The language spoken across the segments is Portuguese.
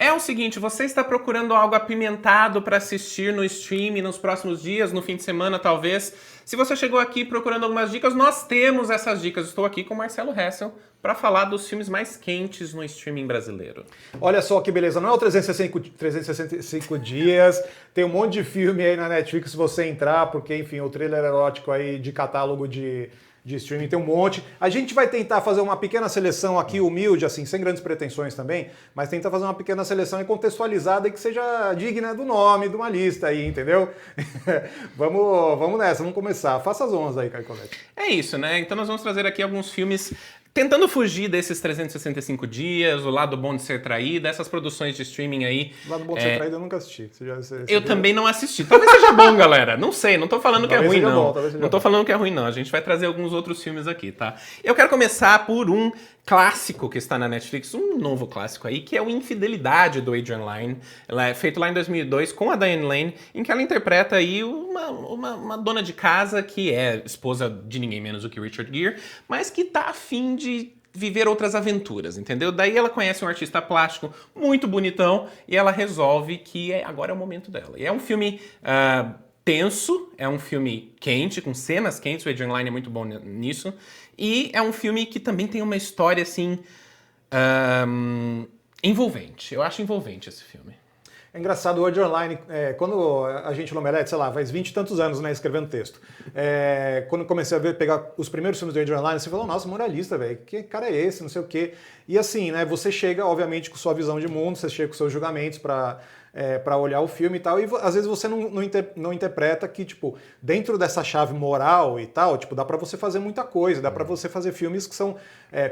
é o seguinte, você está procurando algo apimentado para assistir no streaming nos próximos dias, no fim de semana talvez. Se você chegou aqui procurando algumas dicas, nós temos essas dicas. Estou aqui com o Marcelo Hessel para falar dos filmes mais quentes no streaming brasileiro. Olha só que beleza, não é o 365 dias, tem um monte de filme aí na Netflix se você entrar, porque enfim, o trailer erótico aí de catálogo de streaming tem um monte. A gente vai tentar fazer uma pequena seleção aqui, humilde, assim, sem grandes pretensões também, mas tentar fazer uma pequena seleção e contextualizada e que seja digna do nome, de uma lista aí, entendeu? vamos nessa, vamos começar. Faça as honras aí, Caio Colette. É isso, né? Então nós vamos trazer aqui alguns filmes tentando fugir desses 365 dias, o lado bom de ser traído, essas produções de streaming aí. O lado bom de ser traído eu nunca assisti. Eu também não assisti. Talvez seja bom, galera. Não sei, não tô falando que é ruim, não. Não tô falando que é ruim, não. A gente vai trazer alguns outros filmes aqui, tá? Eu quero começar por um clássico que está na Netflix, um novo clássico aí, que é o Infidelidade, do Adrian Lyne. Ela é feito lá em 2002 com a Diane Lane, em que ela interpreta aí uma dona de casa que é esposa de ninguém menos do que Richard Gere, mas que tá afim de viver outras aventuras, entendeu? Daí ela conhece um artista plástico muito bonitão e ela resolve que agora é o momento dela. E é um filme tenso, é um filme quente, com cenas quentes, o Adrian Lyne é muito bom nisso, e é um filme que também tem uma história, assim, envolvente. Eu acho envolvente esse filme. É engraçado, o Adrian Lyne, quando a gente no Omelete, sei lá, faz 20 e tantos anos, né, escrevendo texto. Quando comecei a pegar os primeiros filmes do Adrian Lyne, você falou, nossa, moralista, velho, que cara é esse, não sei o quê. E assim, né, você chega, obviamente, com sua visão de mundo, você chega com seus julgamentos para olhar o filme e tal, e às vezes você não interpreta que, tipo, dentro dessa chave moral e tal, tipo, dá pra você fazer muita coisa, dá pra você fazer filmes que são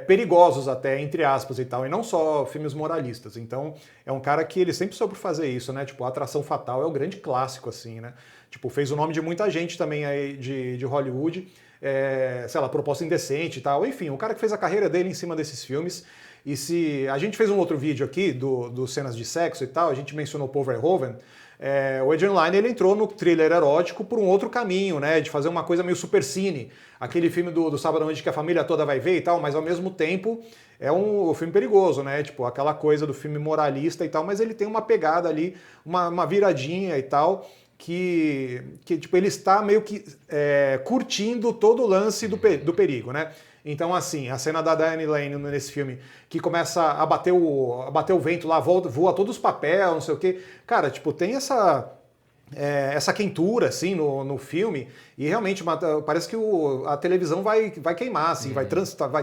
perigosos até, entre aspas e tal, e não só filmes moralistas. Então, é um cara que ele sempre soube fazer isso, né? Tipo, a Atração Fatal é o grande clássico, assim, né? Tipo, fez o nome de muita gente também aí de Hollywood, sei lá, Proposta Indecente e tal, enfim, o cara que fez a carreira dele em cima desses filmes. E se a gente fez um outro vídeo aqui do cenas de sexo e tal, a gente mencionou Paul Verhoeven, o Adrian Lyne ele entrou no thriller erótico por um outro caminho, né, de fazer uma coisa meio supercine, aquele filme do Sábado à Noite que a família toda vai ver e tal, mas ao mesmo tempo é um filme perigoso, né, tipo aquela coisa do filme moralista e tal, mas ele tem uma pegada ali, uma viradinha e tal, que tipo, ele está meio que curtindo todo o lance do perigo, né? Então, assim, a cena da Diane Lane nesse filme, que começa a bater o vento lá, voa todos os papéis, não sei o quê. Cara, tipo, tem essa quentura, assim, no filme, e realmente parece que a televisão vai queimar, assim, vai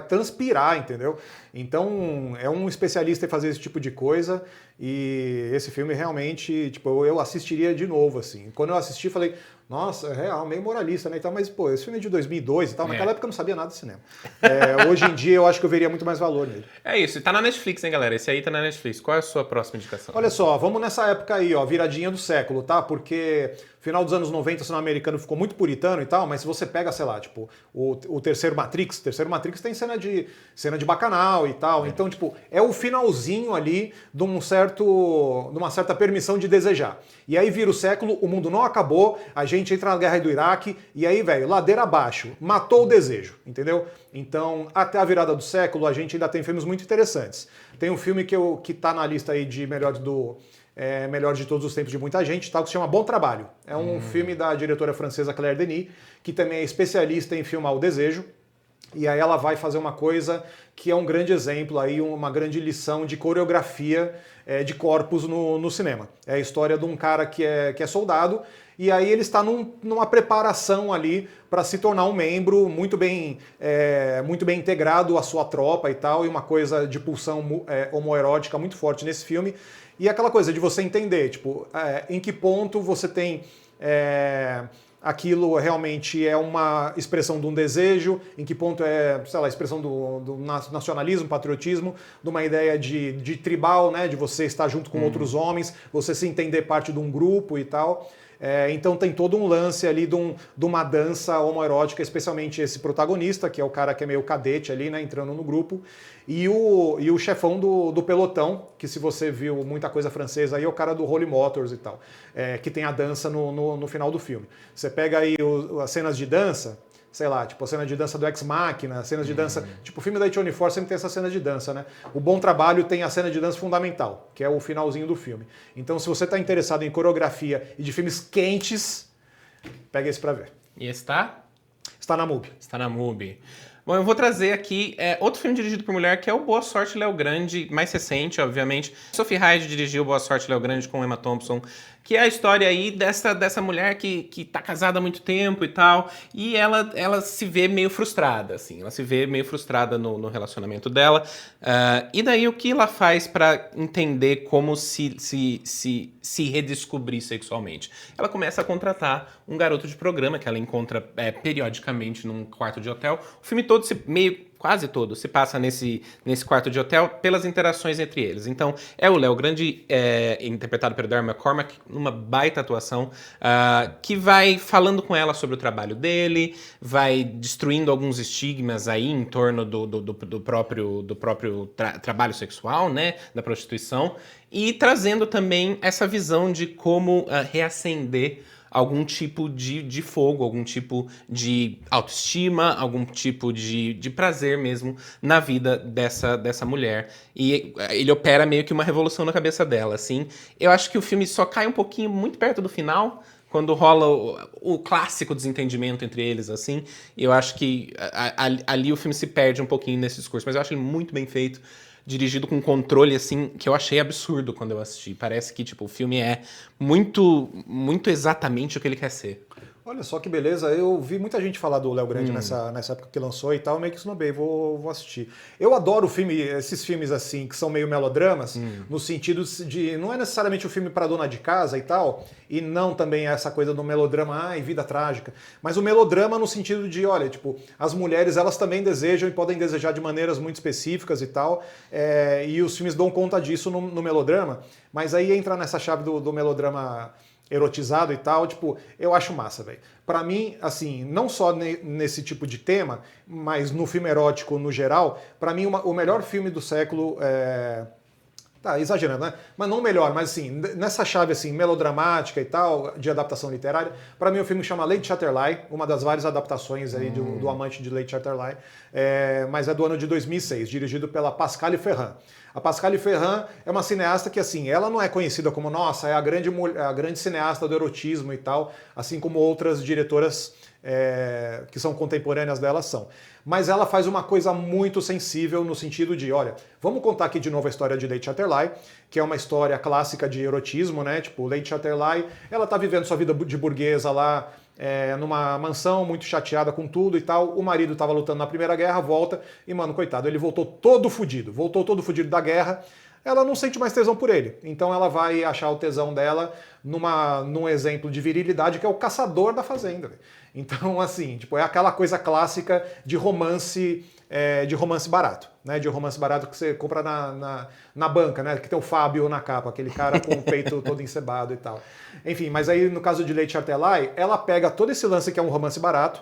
transpirar, entendeu? Então, é um especialista em fazer esse tipo de coisa, e esse filme realmente, tipo, eu assistiria de novo, assim. Quando eu assisti, falei, nossa, é real, meio moralista, né, e tal, mas, pô, esse filme é de 2002 e tal, naquela época eu não sabia nada de cinema. Hoje em dia eu acho que eu veria muito mais valor nele. É isso, e tá na Netflix, hein, galera? Esse aí tá na Netflix. Qual é a sua próxima indicação? Olha só, vamos nessa época aí, ó, viradinha do século, tá? Porque final dos anos 90 o cinema americano ficou muito puritano e tal, mas se você pega, sei lá, tipo, o terceiro Matrix tem cena de bacanal e tal, então, tipo, é o finalzinho ali de uma certa permissão de desejar. E aí vira o século, o mundo não acabou, a gente entra na guerra do Iraque, e aí, velho, ladeira abaixo, matou o desejo, entendeu? Então, até a virada do século, a gente ainda tem filmes muito interessantes. Tem um filme que tá na lista aí de melhor de todos os tempos de muita gente, tal, que se chama Bom Trabalho. É um filme da diretora francesa Claire Denis, que também é especialista em filmar o desejo, e aí ela vai fazer uma coisa que é um grande exemplo, aí, uma grande lição de coreografia de corpos no cinema. É a história de um cara que é soldado, e aí ele está numa preparação ali para se tornar um membro muito bem integrado à sua tropa e tal, e uma coisa de pulsão homoerótica muito forte nesse filme. E aquela coisa de você entender, tipo, em que ponto você tem aquilo realmente é uma expressão de um desejo, em que ponto sei lá, a expressão do nacionalismo, patriotismo, de uma ideia de tribal, né, de você estar junto com outros homens, você se entender parte de um grupo e tal. Então tem todo um lance ali de uma dança homoerótica, especialmente esse protagonista, que é o cara que é meio cadete ali, né, entrando no grupo, e o chefão do pelotão, que se você viu muita coisa francesa aí, é o cara do Holy Motors e tal, que tem a dança no final do filme. Você pega aí as cenas de dança, sei lá, tipo a cena de dança do Ex Machina, cenas de dança... Tipo, o filme da A24 sempre tem essa cena de dança, né? O Bom Trabalho tem a cena de dança fundamental, que é o finalzinho do filme. Então, se você tá interessado em coreografia e de filmes quentes, pega esse pra ver. E esse tá? Está na MUBI. Está na MUBI. Bom, eu vou trazer aqui outro filme dirigido por mulher, que é o Boa Sorte, Léo Grande, mais recente, obviamente. Sophie Hyde dirigiu Boa Sorte, Léo Grande com Emma Thompson, que é a história aí dessa mulher que tá casada há muito tempo e tal, e ela se vê meio frustrada, assim, ela se vê meio frustrada no relacionamento dela, e daí o que ela faz pra entender como se redescobrir sexualmente? Ela começa a contratar um garoto de programa que ela encontra periodicamente num quarto de hotel. O filme todo quase todo se passa nesse quarto de hotel pelas interações entre eles. Então, é o Léo Grande, interpretado pelo Darren McCormack, numa baita atuação, que vai falando com ela sobre o trabalho dele, vai destruindo alguns estigmas aí em torno do próprio trabalho sexual, né, da prostituição, e trazendo também essa visão de como reacender algum tipo de fogo, algum tipo de autoestima, algum tipo de prazer mesmo na vida dessa mulher. E ele opera meio que uma revolução na cabeça dela, assim. Eu acho que o filme só cai um pouquinho muito perto do final, quando rola o clássico desentendimento entre eles, assim. Eu acho que ali o filme se perde um pouquinho nesse discurso, mas eu acho ele muito bem feito, dirigido com controle, assim, que eu achei absurdo quando eu assisti. Parece que, tipo, o filme é muito, muito exatamente o que ele quer ser. Olha só que beleza, eu vi muita gente falar do Léo Grande nessa época que lançou e tal, meio que snobei, vou assistir. Eu adoro esses filmes assim, que são meio melodramas, no sentido de, não é necessariamente um filme para dona de casa e tal, e não também essa coisa do melodrama, vida trágica, mas o melodrama no sentido de, olha, tipo, as mulheres, elas também desejam e podem desejar de maneiras muito específicas e tal, e os filmes dão conta disso no melodrama, mas aí entra nessa chave do melodrama erotizado e tal, tipo, eu acho massa, velho. Pra mim, assim, não só nesse tipo de tema, mas no filme erótico no geral, pra mim o melhor filme do século tá, exagerando, né? Mas não o melhor, mas assim, nessa chave assim, melodramática e tal, de adaptação literária, pra mim o filme chama Lady Chatterley, uma das várias adaptações aí do amante de Lady Chatterley, mas é do ano de 2006, dirigido pela Pascale Ferrand. A Pascale Ferrand é uma cineasta que, assim, ela não é conhecida como, nossa, é a grande cineasta do erotismo e tal, assim como outras diretoras que são contemporâneas dela são. Mas ela faz uma coisa muito sensível no sentido de, olha, vamos contar aqui de novo a história de Lady Chatterley, que é uma história clássica de erotismo, né? Tipo, Lady Chatterley, ela tá vivendo sua vida de burguesa lá, numa mansão, muito chateada com tudo e tal. O marido tava lutando na Primeira Guerra, volta, e, mano, coitado, ele voltou todo fudido da guerra. Ela não sente mais tesão por ele. Então ela vai achar o tesão dela num exemplo de virilidade que é o caçador da fazenda. Então, assim, tipo, é aquela coisa clássica de romance barato, né? De romance barato que você compra na banca, né? Que tem o Fábio na capa, aquele cara com o peito todo encebado e tal. Enfim, mas aí no caso de Lady Chatterley, ela pega todo esse lance que é um romance barato,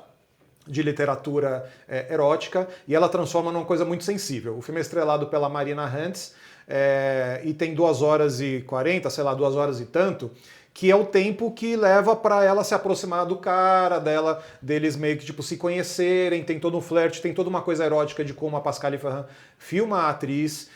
de literatura erótica, e ela transforma numa coisa muito sensível. O filme é estrelado pela Marina Hantz, e tem 2h40, sei lá, 2 horas e tanto, que é o tempo que leva para ela se aproximar do cara, deles meio que tipo se conhecerem, tem todo um flerte, tem toda uma coisa erótica de como a Pascale Ferrand filma a atriz,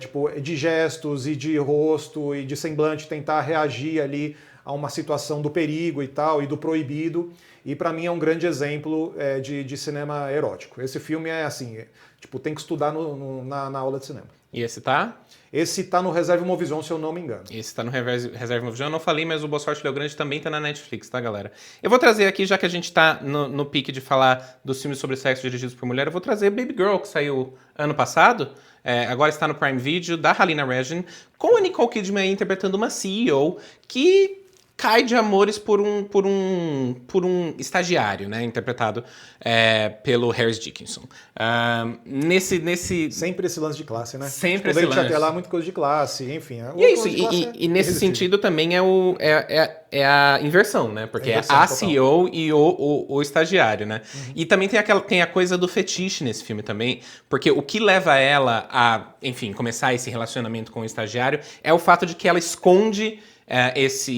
tipo, de gestos e de rosto e de semblante, tentar reagir ali a uma situação do perigo e tal, e do proibido, e para mim é um grande exemplo de cinema erótico. Esse filme é assim, tipo, tem que estudar na aula de cinema. E esse tá? Esse tá no Reserve Movision, se eu não me engano. Esse tá no Reserve Movision. Eu não falei, mas o Boa Sorte, Léo Grande também tá na Netflix, tá, galera? Eu vou trazer aqui, já que a gente tá no pique de falar dos filmes sobre sexo dirigidos por mulher, eu vou trazer Baby Girl, que saiu ano passado. Agora está no Prime Video, da Halina Regev, com a Nicole Kidman aí interpretando uma CEO que cai de amores por um estagiário, né, interpretado pelo Harris Dickinson. Sempre esse lance de classe, né? Sempre tipo, esse lance. Até lá muita coisa de classe, enfim. E é isso, e nesse sentido também é a inversão, né? Porque é a total. CEO e o estagiário, né? Uhum. E também tem a coisa do fetiche nesse filme também, porque o que leva ela a, enfim, começar esse relacionamento com o estagiário é o fato de que ela esconde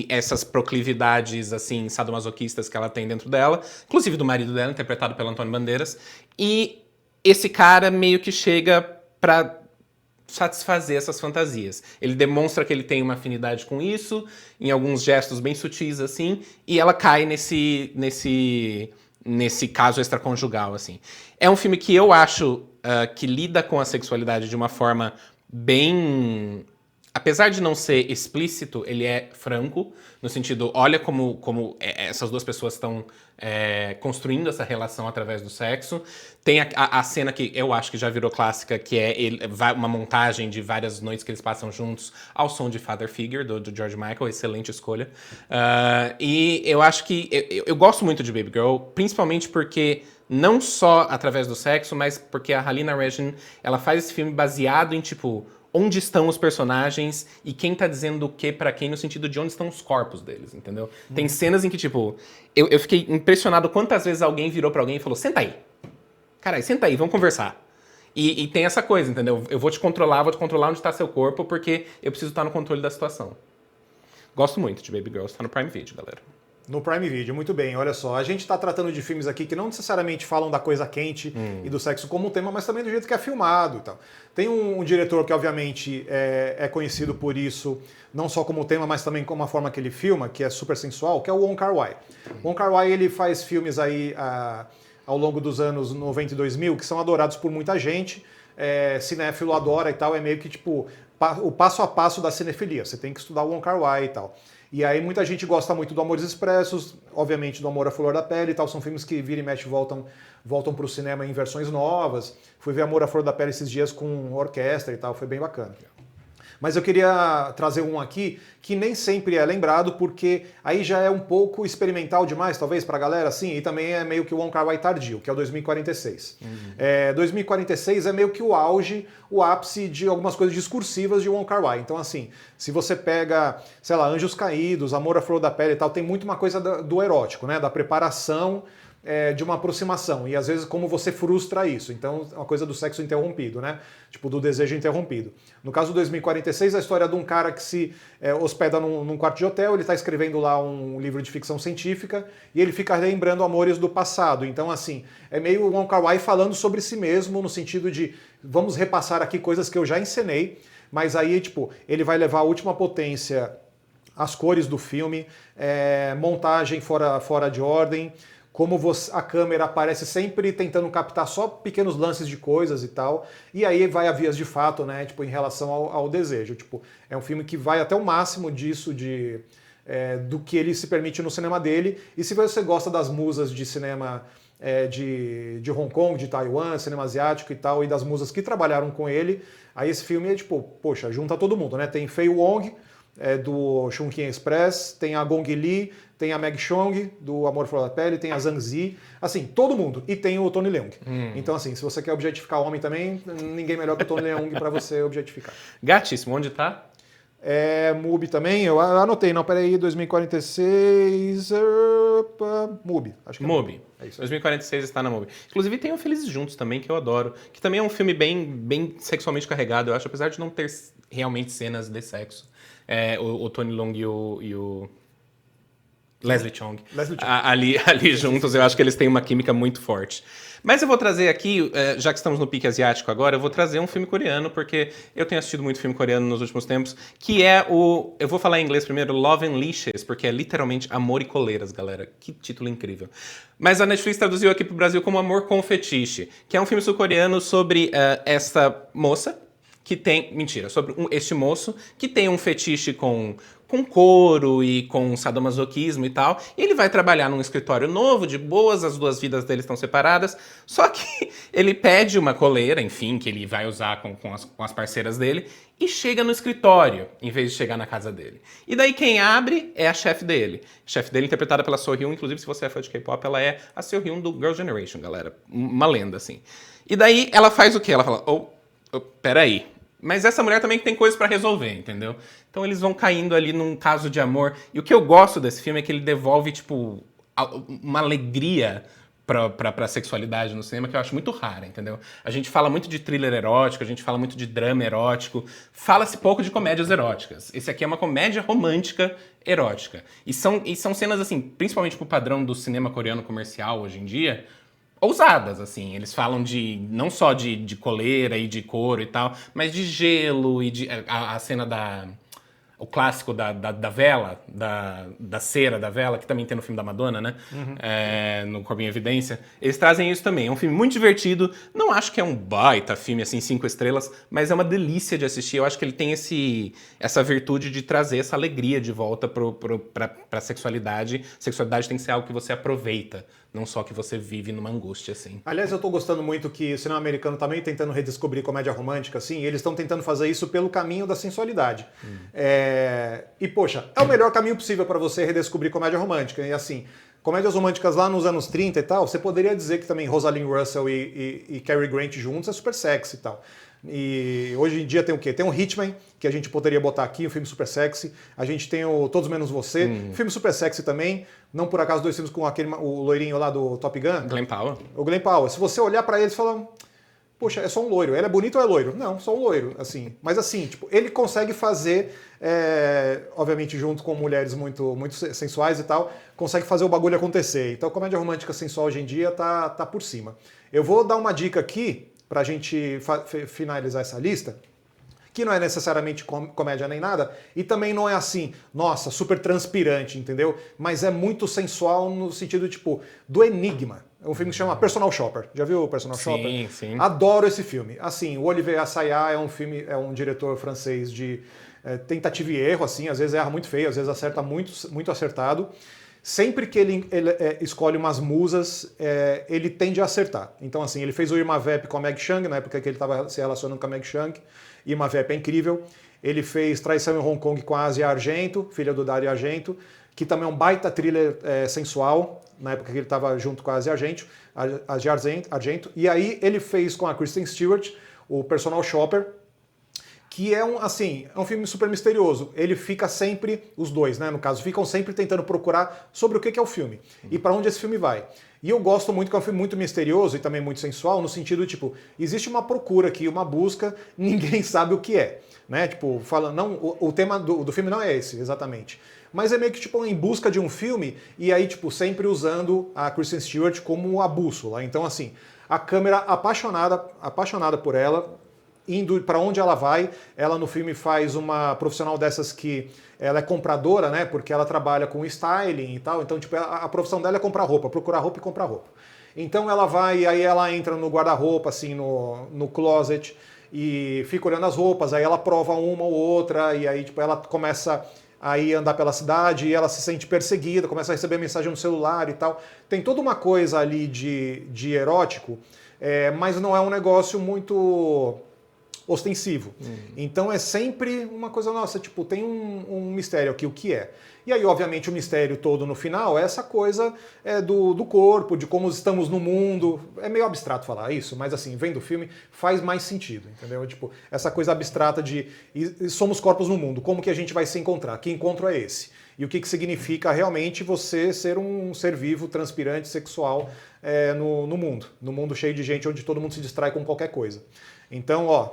essas proclividades, assim, sadomasoquistas que ela tem dentro dela, inclusive do marido dela, interpretado pelo Antônio Bandeiras. E esse cara meio que chega pra satisfazer essas fantasias. Ele demonstra que ele tem uma afinidade com isso, em alguns gestos bem sutis, assim, e ela cai nesse caso extraconjugal, assim. É um filme que eu acho que lida com a sexualidade de uma forma bem... Apesar de não ser explícito, ele é franco, no sentido, olha como essas duas pessoas estão construindo essa relação através do sexo. Tem a cena que eu acho que já virou clássica, que é uma montagem de várias noites que eles passam juntos ao som de Father Figure, do George Michael, excelente escolha. E eu acho que... Eu gosto muito de Baby Girl, principalmente porque... Não só através do sexo, mas porque a Halina Reijn, ela faz esse filme baseado em, tipo... Onde estão os personagens e quem tá dizendo o que pra quem, no sentido de onde estão os corpos deles, entendeu? Tem cenas em que, tipo, eu fiquei impressionado quantas vezes alguém virou pra alguém e falou, senta aí. Caralho, senta aí, vamos conversar. E tem essa coisa, entendeu? Eu vou te controlar onde tá seu corpo, porque eu preciso estar no controle da situação. Gosto muito de Baby Girls, tá no Prime Video, galera. No Prime Video, muito bem. Olha só, a gente está tratando de filmes aqui que não necessariamente falam da coisa quente e do sexo como tema, mas também do jeito que é filmado e tal. Tem um diretor que, obviamente, é conhecido por isso, não só como tema, mas também como a forma que ele filma, que é super sensual, que é o Wong Kar-wai. O Wong Kar-wai, ele faz filmes aí ao longo dos anos 90 e 2000 que são adorados por muita gente. Cinéfilo adora e tal, é meio que tipo o passo a passo da cinefilia. Você tem que estudar o Wong Kar-wai e tal. E aí muita gente gosta muito do Amores Expressos, obviamente do Amor à Flor da Pele e tal, são filmes que vira e mexe voltam para o cinema em versões novas. Fui ver Amor à Flor da Pele esses dias com orquestra e tal, foi bem bacana. Mas eu queria trazer um aqui que nem sempre é lembrado, porque aí já é um pouco experimental demais, talvez, pra galera, assim, e também é meio que o Wong Kar-wai tardio, que é o 2046. 2046 é meio que o auge, o ápice de algumas coisas discursivas de Wong Kar-wai. Então, assim, se você pega, sei lá, Anjos Caídos, Amor à Flor da Pele e tal, tem muito uma coisa do erótico, né, da preparação de uma aproximação, e às vezes como você frustra isso. Então, uma coisa do sexo interrompido, né? Tipo, do desejo interrompido. No caso do 2046, a história de um cara que se hospeda num quarto de hotel, ele está escrevendo lá um livro de ficção científica, e ele fica lembrando amores do passado. Então, assim, é meio o Wong Kar-wai falando sobre si mesmo, no sentido de, vamos repassar aqui coisas que eu já encenei, mas aí, tipo, ele vai levar a última potência, as cores do filme, montagem fora de ordem, como a câmera aparece sempre tentando captar só pequenos lances de coisas e tal, e aí vai a vias de fato, né, tipo, em relação ao desejo. Tipo, é um filme que vai até o máximo disso, do que ele se permite no cinema dele, e se você gosta das musas de cinema de Hong Kong, de Taiwan, cinema asiático e tal, e das musas que trabalharam com ele, aí esse filme é tipo, poxa, junta todo mundo, né, tem Fei Wong, do Chungking Express, tem a Gong Li, tem a Meg Chong, do Amor à Flor da Pele, tem a Zhang Zi, assim, todo mundo. E tem o Tony Leung. Então, assim, se você quer objetificar homem também, ninguém melhor que o Tony Leung para você objetificar. Gatíssimo, onde tá? MUBI também, eu anotei, não, peraí, 2046, MUBI, acho que é MUBI. É isso. 2046 está na MUBI. Inclusive tem o Felizes Juntos também, que eu adoro, que também é um filme bem sexualmente carregado, eu acho, apesar de não ter realmente cenas de sexo. O Tony Leung e o Leslie Chong. Ali juntos, eu acho que eles têm uma química muito forte. Mas eu vou trazer aqui, já que estamos no pique asiático agora, eu vou trazer um filme coreano, porque eu tenho assistido muito filme coreano nos últimos tempos, que é eu vou falar em inglês primeiro, Love and Leashes, porque é literalmente Amor e Coleiras, galera. Que título incrível. Mas a Netflix traduziu aqui pro Brasil como Amor com Fetiche, que é um filme sul-coreano sobre essa moça, que tem... Mentira, sobre este moço que tem um fetiche com couro e com sadomasoquismo e tal. E ele vai trabalhar num escritório novo, de boas, as duas vidas dele estão separadas. Só que ele pede uma coleira, enfim, que ele vai usar com as parceiras dele, e chega no escritório, em vez de chegar na casa dele. E daí quem abre é a chefe dele. A chefe dele interpretada pela Sohyun, inclusive se você é fã de K-pop, ela é a Sohyun do Girl Generation, galera. Uma lenda, assim. E daí ela faz o quê? Ela fala, peraí. Mas essa mulher também tem coisas pra resolver, entendeu? Então eles vão caindo ali num caso de amor. E o que eu gosto desse filme é que ele devolve, tipo, uma alegria pra sexualidade no cinema que eu acho muito rara, entendeu? A gente fala muito de thriller erótico, a gente fala muito de drama erótico, fala-se pouco de comédias eróticas. Esse aqui é uma comédia romântica erótica. E são cenas, assim, principalmente pro padrão do cinema coreano comercial hoje em dia, ousadas, assim. Eles falam não só de coleira e de couro e tal, mas de gelo e a cena o clássico da vela, da cera da vela, que também tem no filme da Madonna, né? No Corpo em Evidência. Eles trazem isso também. É um filme muito divertido. Não acho que é um baita filme, assim, 5 estrelas, mas é uma delícia de assistir. Eu acho que ele tem essa virtude de trazer essa alegria de volta pra sexualidade. Sexualidade tem que ser algo que você aproveita, não só que você vive numa angústia, assim. Aliás, eu tô gostando muito que o cinema americano também tentando redescobrir comédia romântica, assim, e eles estão tentando fazer isso pelo caminho da sensualidade. E, poxa, é o melhor caminho possível para você redescobrir comédia romântica. E, assim, comédias românticas lá nos anos 30 e tal, você poderia dizer que também Rosalind Russell e Cary Grant juntos é super sexy e tal. E hoje em dia tem o quê? Tem o Hitman, que a gente poderia botar aqui, um filme super sexy. A gente tem o Todos Menos Você, um filme super sexy também. Não por acaso 2 filmes com o loirinho lá do Top Gun. Glenn Powell. O Glenn Powell. Se você olhar pra ele e falar, poxa, é só um loiro. Ele é bonito ou é loiro? Não, só um loiro, assim. Mas assim, tipo, ele consegue fazer, obviamente junto com mulheres muito, muito sensuais e tal, consegue fazer o bagulho acontecer. Então a comédia romântica sensual hoje em dia tá por cima. Eu vou dar uma dica aqui pra gente finalizar essa lista, que não é necessariamente comédia nem nada, e também não é assim, nossa, super transpirante, entendeu? Mas é muito sensual no sentido, tipo, do enigma. É um filme que se chama Personal Shopper. Já viu o Personal Shopper? Sim, sim. Adoro esse filme. Assim, o Olivier Assayas é um diretor francês de tentativa e erro, assim, às vezes erra muito feio, às vezes acerta muito, muito acertado. Sempre que ele escolhe umas musas, ele tende a acertar. Então, assim, ele fez o Irma Vep com a Meg Chung, na época que ele estava se relacionando com a Meg Chung. Irma Vep é incrível. Ele fez Traição em Hong Kong com a Asia Argento, filha do Dario Argento, que também é um baita thriller sensual, na época que ele estava junto com a Asia Argento. E aí ele fez com a Kristen Stewart o Personal Shopper, que é um filme super misterioso. Ele fica sempre, os dois, né, no caso, ficam sempre tentando procurar sobre o que é o filme e para onde esse filme vai. E eu gosto muito que é um filme muito misterioso e também muito sensual, no sentido, tipo, existe uma procura aqui, uma busca, ninguém sabe o que é, né? Tipo, o tema do filme não é esse, exatamente. Mas é meio que, tipo, em busca de um filme e aí, tipo, sempre usando a Kristen Stewart como a bússola. Então, assim, a câmera apaixonada por ela, indo para onde ela vai. Ela no filme faz uma profissional dessas que ela é compradora, né? Porque ela trabalha com styling e tal. Então, tipo, a profissão dela é comprar roupa, procurar roupa e comprar roupa. Então ela vai, aí ela entra no guarda-roupa, assim, no closet, e fica olhando as roupas, aí ela prova uma ou outra, e aí, tipo, ela começa a ir andar pela cidade e ela se sente perseguida, começa a receber mensagem no celular e tal. Tem toda uma coisa ali de erótico, mas não é um negócio muito ostensivo. Então é sempre uma coisa, nossa, tipo, tem um mistério aqui, o que é? E aí, obviamente, o mistério todo no final é essa coisa do corpo, de como estamos no mundo. É meio abstrato falar isso, mas assim, vendo o filme, faz mais sentido, entendeu? Tipo, essa coisa abstrata de somos corpos no mundo, como que a gente vai se encontrar? Que encontro é esse? E o que significa realmente você ser um ser vivo, transpirante, sexual no mundo. No mundo cheio de gente, onde todo mundo se distrai com qualquer coisa. Então, ó,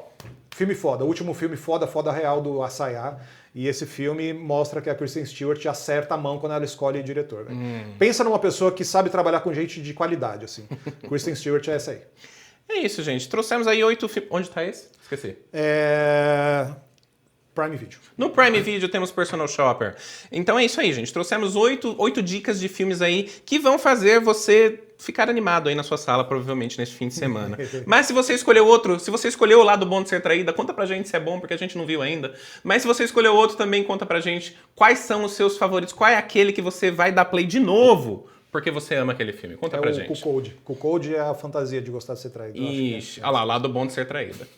filme foda. O último filme foda real do Assayas. E esse filme mostra que a Kristen Stewart acerta a mão quando ela escolhe o diretor. Né? Pensa numa pessoa que sabe trabalhar com gente de qualidade, assim. Kristen Stewart é essa aí. É isso, gente. Trouxemos aí 8 filmes. Onde tá esse? Esqueci. Prime Video. No Prime Video temos Personal Shopper. Então é isso aí, gente. Trouxemos 8 dicas de filmes aí que vão fazer você ficar animado aí na sua sala, provavelmente, neste fim de semana. Mas se você escolheu outro, se você escolheu o Lado Bom de Ser Traída, conta pra gente se é bom, porque a gente não viu ainda. Mas se você escolheu outro, também conta pra gente quais são os seus favoritos, qual é aquele que você vai dar play de novo, porque você ama aquele filme. Conta pra gente. Cuckold. Cuckold é a fantasia de gostar de ser traído. Ixi, olha lá, Lado Bom de Ser Traída.